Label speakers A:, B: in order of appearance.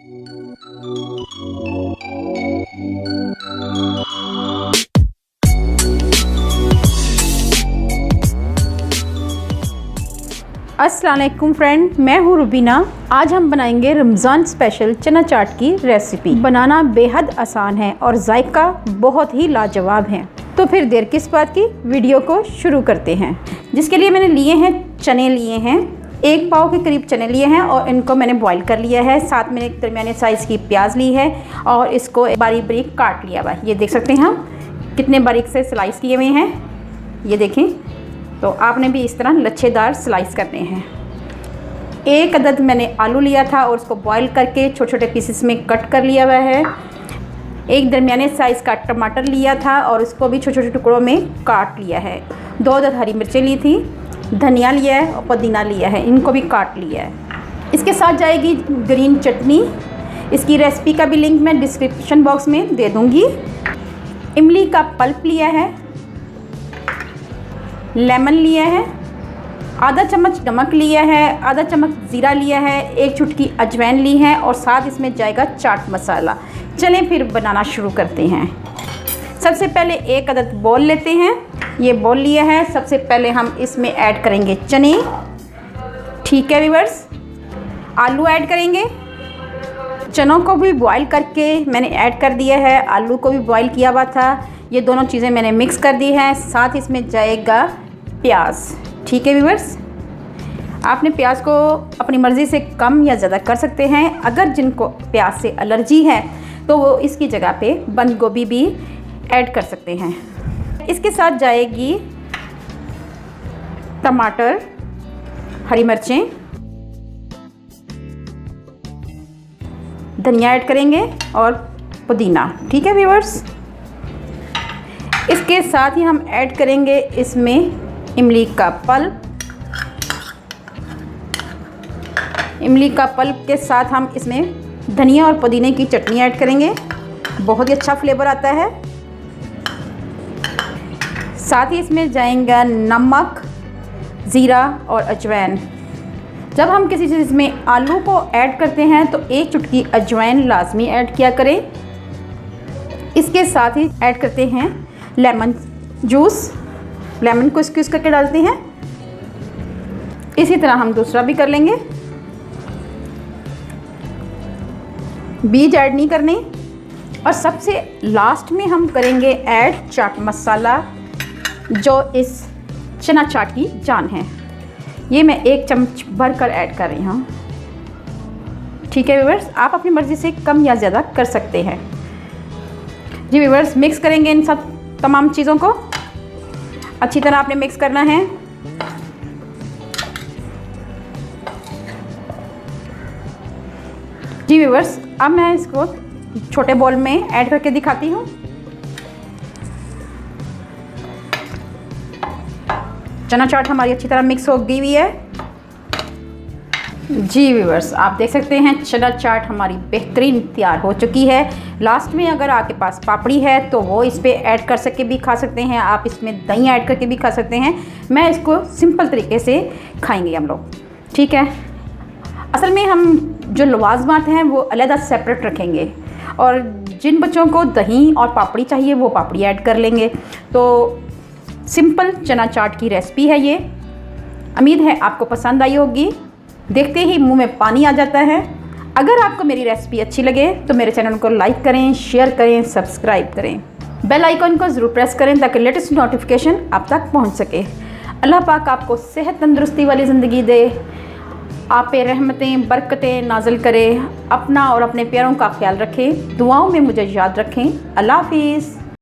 A: अस्सलाम वालेकुम फ्रेंड, मैं हूँ रुबीना। आज हम बनाएंगे रमज़ान स्पेशल चना चाट की रेसिपी। बनाना बेहद आसान है और जायका बहुत ही लाजवाब है। तो फिर देर किस बात की, वीडियो को शुरू करते हैं। जिसके लिए मैंने लिए हैं चने, लिए हैं 1 पाव के करीब चने लिए हैं और इनको मैंने बॉईल कर लिया है। साथ में एक दरमियाने साइज़ की प्याज ली है और इसको बारीक बारीक काट लिया हुआ है। ये देख सकते हैं हम कितने बारीक से स्लाइस किए हुए हैं, ये देखें। तो आपने भी इस तरह लच्छेदार स्लाइस करने हैं। 1 अदद मैंने आलू लिया था और उसको बॉईल करके छोटे छोटे पीसेस में कट कर लिया हुआ है। 1 दरमियाने साइज़ का टमाटर लिया था और इसको भी छोटे छोटे टुकड़ों में काट लिया है। 2 अदद हरी मिर्चें ली थी, धनिया लिया है और पुदीना लिया है, इनको भी काट लिया है। इसके साथ जाएगी ग्रीन चटनी। इसकी रेसिपी का भी लिंक मैं डिस्क्रिप्शन बॉक्स में दे दूँगी। इमली का पल्प लिया है, लेमन लिया है, आधा चम्मच नमक लिया है, आधा चम्मच ज़ीरा लिया है, 1 चुटकी अजवाइन ली है और साथ इसमें जाएगा चाट मसाला। चलें फिर बनाना शुरू करते हैं। सबसे पहले 1 अदद बॉल लेते हैं। ये बॉल लिया है। सबसे पहले हम इसमें ऐड करेंगे चने, ठीक है व्यूअर्स। आलू ऐड करेंगे। चनों को भी बॉईल करके मैंने ऐड कर दिया है, आलू को भी बॉईल किया हुआ था। ये दोनों चीज़ें मैंने मिक्स कर दी हैं। साथ इसमें जाएगा प्याज, ठीक है व्यूअर्स। आपने प्याज को अपनी मर्ज़ी से कम या ज़्यादा कर सकते हैं। अगर जिनको प्याज से एलर्जी है तो वो इसकी जगह पे बंद गोभी भी ऐड कर सकते हैं। इसके साथ जाएगी टमाटर, हरी मिर्चें, धनिया ऐड करेंगे और पुदीना, ठीक है व्यूअर्स। इसके साथ ही हम ऐड करेंगे इसमें इमली का पल्प। इमली का पल्प के साथ हम इसमें धनिया और पुदीने की चटनी ऐड करेंगे, बहुत ही अच्छा फ्लेवर आता है। साथ ही इसमें जाएगा नमक, ज़ीरा और अजवाइन। जब हम किसी चीज़ में आलू को ऐड करते हैं तो 1 चुटकी अजवाइन लाजमी ऐड किया करें। इसके साथ ही ऐड करते हैं लेमन जूस। लेमन को स्क्वीज़ करके डालते हैं। इसी तरह हम दूसरा भी कर लेंगे। बीज ऐड नहीं करने। और सबसे लास्ट में हम करेंगे ऐड चाट मसाला, जो इस चना चाट की जान है। ये मैं 1 चम्मच भर कर ऐड कर रही हूँ, ठीक है व्यूअर्स। आप अपनी मर्ज़ी से कम या ज़्यादा कर सकते हैं। जी व्यूअर्स, मिक्स करेंगे इन सब तमाम चीज़ों को अच्छी तरह आपने मिक्स करना है। जी व्यूअर्स, अब मैं इसको छोटे बॉल में ऐड करके दिखाती हूँ। चना चाट हमारी अच्छी तरह मिक्स हो गई हुई है। जी व्यूअर्स, आप देख सकते हैं चना चाट हमारी बेहतरीन तैयार हो चुकी है। लास्ट में अगर आपके पास पापड़ी है तो वो इस पर ऐड कर सके भी खा सकते हैं। आप इसमें दही ऐड करके भी खा सकते हैं। मैं इसको सिंपल तरीके से खाएंगे हम लोग, ठीक है। असल में हम जो लवाजमात हैं वो अलग सेपरेट रखेंगे और जिन बच्चों को दही और पापड़ी चाहिए वो पापड़ी ऐड कर लेंगे। तो सिंपल चना चाट की रेसिपी है ये। उम्मीद है आपको पसंद आई होगी। देखते ही मुंह में पानी आ जाता है। अगर आपको मेरी रेसिपी अच्छी लगे तो मेरे चैनल को लाइक करें, शेयर करें, सब्सक्राइब करें। बेल आइकन को ज़रूर प्रेस करें ताकि लेटेस्ट नोटिफिकेशन आप तक पहुंच सके। अल्लाह पाक आपको सेहत तंदुरुस्ती वाली ज़िंदगी दे, आप पे रहमतें बरकतें नाज़िल करे। अपना और अपने प्यारों का ख्याल रखें। दुआओं में मुझे याद रखें। अल्लाह हाफिज़।